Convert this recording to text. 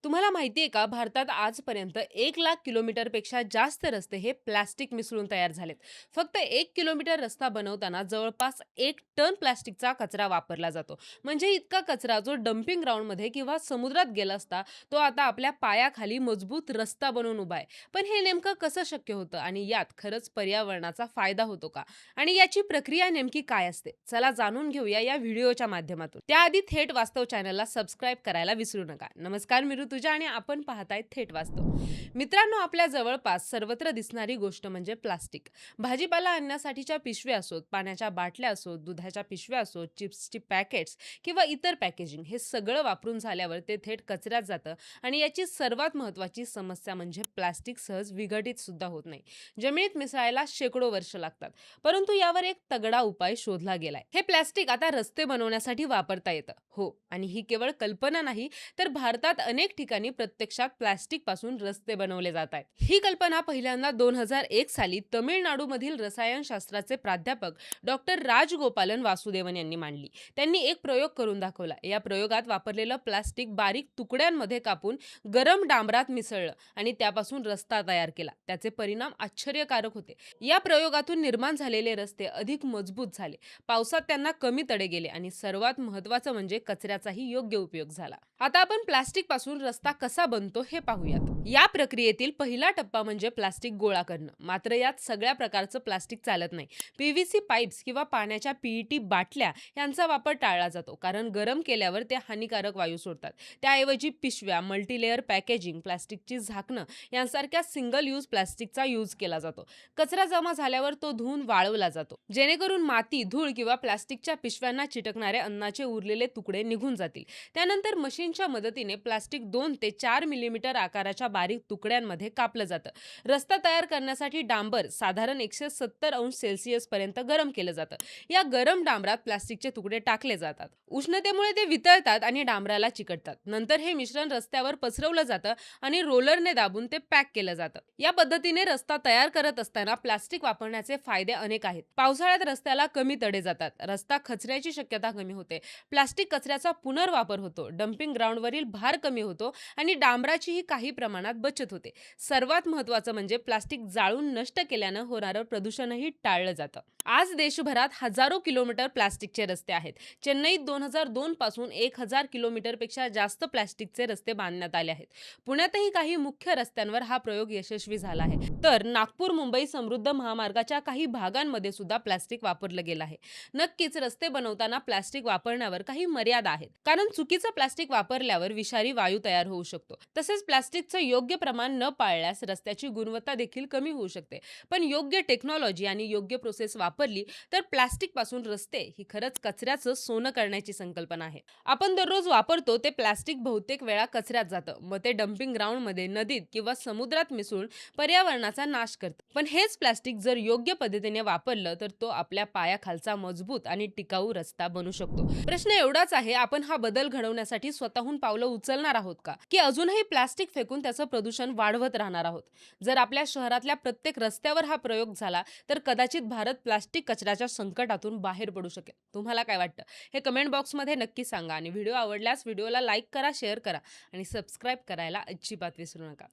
तुम्हाला माहिती आहे का, भारतात आजपर्यंत 1,00,000 किलोमीटरपेक्षा जास्त रस्ते हे प्लास्टिक मिसळून तयार झालेत. फक्त 1 किलोमीटर रस्ता बनवताना जवळपास 1 टन प्लास्टिकचा कचरा वापरला जातो. म्हणजे इतका कचरा जो डम्पिंग ग्राउंडमध्ये किंवा समुद्रात गेला असता, तो आता आपल्या पायाखाली मजबूत रस्ता बनवून उभा आहे. पण हे नेमकं कसं शक्य होतं आणि यात खरंच पर्यावरणाचा फायदा होतो का? आणि याची प्रक्रिया नेमकी काय असते? चला जाणून घेऊया या व्हिडिओच्या माध्यमातून. त्याआधी थेट वास्तव चॅनलला सबस्क्राईब करायला विसरू नका. नमस्कार, मी ऋतुजा आणि आपण पाहताय थेट वास्तव. मित्रांनो, आपल्या जवळपास सर्वत्र दिसणारी गोष्ट म्हणजे प्लास्टिक. भाजीपाला आणण्यासाठीच्या पिशव्या असोत, पाण्याच्या बाटल्या असोत, दुधाच्या पिशव्या असोत, चिप्सची पॅकेट्स किंवा इतर पॅकेजिंग, हे सगळं वापरून झाल्यावर ते थेट कचऱ्यात जातं. आणि याची सर्वात महत्त्वाची समस्या म्हणजे प्लास्टिक सहज विघटित सुद्धा होत नाही. जमिनीत मिसळायला शेकडो वर्ष लागतात. परंतु यावर एक तगडा उपाय शोधला गेलाय. हे प्लास्टिक आता रस्ते बनवण्यासाठी वापरता येतं. हो, आणि ही केवळ कल्पना नाही, तर भारतात अनेक ठिकाणी प्रत्यक्षात प्लास्टिक पासून रस्ते बनवले जात आहेत. ही कल्पना पहिल्यांदा 2001 साली तमिळनाडूमधील रसायनशास्त्राचे प्राध्यापक डॉक्टर राजगोपालन वासुदेवन यांनी मांडली. त्यांनी एक प्रयोग करून दाखवला. या प्रयोगात वापरलेलं प्लास्टिक बारीक तुकड्यांमध्ये कापून गरम डांबरात मिसळलं आणि त्यापासून रस्ता तयार केला. त्याचे परिणाम आश्चर्यकारक होते. या प्रयोगातून निर्माण झालेले रस्ते अधिक मजबूत झाले, पावसात त्यांना कमी तडे गेले आणि सर्वात महत्त्वाचं म्हणजे कचऱ्याचाही योग्य उपयोग झाला. आता आपण प्लास्टिक पासून रस्ता कसा बनतो हे पाहूयात. या प्रक्रियेतील पहिला टप्पा म्हणजे प्लास्टिक गोळा करणं. मात्र यात सगळ्या प्रकारचं प्लास्टिक चालत नाही. पीव्हीसी पाईप्स किंवा पाण्याच्या पीईटी बाटल्या यांचा वापर टाळला जातो, कारण गरम केल्यावर ते हानिकारक वायू सोडतात. त्याऐवजी पिशव्या, मल्टीलेअर पॅकेजिंग, प्लास्टिकची झाकणं यांसारख्या सिंगल यूज प्लास्टिकचा यूज केला जातो. कचरा जमा झाल्यावर तो धुवून वाळवला जातो, जेणेकरून माती, धूळ किंवा प्लास्टिकच्या पिशव्यांना चिटकणारे अन्नाचे उरलेले तुकडे निघून जातील. त्यानंतर मशीनच्या मदतीने प्लास्टिक 2 ते 4 मिलीमीटर आकाराच्या बारीक तुकड्यांमध्ये कापलं जातं. रस्ता तयार करण्यासाठी डांबर साधारण 170 अंश सेल्सिअस पर्यंत गरम केलं जातं. या गरम डांबरात प्लास्टिकचे तुकडे टाकले जातात. उष्णतेमुळे ते वितळतात आणि डांबराला चिकटतात. नंतर हे मिश्रण रस्त्यावर पसरवलं जातं आणि रोलरने दाबून ते पॅक केलं जातं. या पद्धतीने रस्ता तयार करत असताना प्लास्टिक वापरण्याचे फायदे अनेक आहेत. पावसाळ्यात रस्त्याला कमी तडे जातात, रस्ता खचण्याची शक्यता कमी होते, प्लास्टिक कचऱ्याचा पुनर्वापर होतो, डम्पिंग ग्राउंडवरील भार कमी होतो आणि डांबराचीही काही प्रमाणात बचत होते. सर्वात महत्त्वाचं म्हणजे प्लास्टिक जाळून नष्ट केल्यानं होणारं प्रदूषणही टाळलं जातं. आज देशभरात हजारो किलोमीटर प्लास्टिकचे रस्ते आहेत. चेन्नईत 2002 पासून 1000 किलोमीटरपेक्षा जास्त प्लास्टिकचे रस्ते बांधण्यात आले आहेत. पुण्यातही काही मुख्य रस्त्यांवर हा प्रयोग यशस्वी झाला आहे. तर नागपूर मुंबई समृद्ध महामार्गाच्या काही भागांमध्ये सुद्धा प्लास्टिक वापरलं गेलं आहे. नक्कीच रस्ते बनवताना प्लास्टिक वापरण्यावर काही मर्यादा आहेत, कारण चुकीचं प्लास्टिक वापरल्यावर विषारी वायू तयार होऊ शकतो. तसेच प्लास्टिकचं योग्य प्रमाण न पाळल्यास रस्त्याची गुणवत्ता देखील कमी होऊ शकते. पण योग्य टेक्नॉलॉजी आणि योग्य प्रोसेस वापरली तर प्लास्टिक पासून रस्ते ही खरंच कचऱ्याचं सोनं करण्याची संकल्पना आहे. आपण दररोज वापरतो ते प्लास्टिक बहुतेक वेळा कचऱ्यात जातं, मग ते डम्पिंग ग्राउंडमध्ये, नदीत किंवा समुद्रात मिसळून पर्यावरणाचा नाश करतं. पण हेच प्लास्टिक जर योग्य पद्धतीने वापरलं तर तो आपल्या पायाखालचा मजबूत आणि टिकाऊ रस्ता बनू शकतो. प्रश्न एवढाच आहे, आपण हा बदल घडवण्यासाठी स्वतःहून पावलं उचलणार आहोत का, की अजूनही प्लास्टिक फेकून त्याचं प्रदूषण वाढवत राहणार आहोत? जर आपल्या शहरातल्या प्रत्येक रस्त्यावर हा प्रयोग झाला तर कदाचित भारत प्लास्टिक कचऱ्याच्या संकटातून बाहेर पडू शकेल. तुम्हाला काय वाटतं हे कमेंट बॉक्समध्ये नक्की सांगा आणि व्हिडिओ आवडल्यास व्हिडिओला लाईक करा, शेअर करा आणि सबस्क्राईब करायला अजिबात विसरू नका.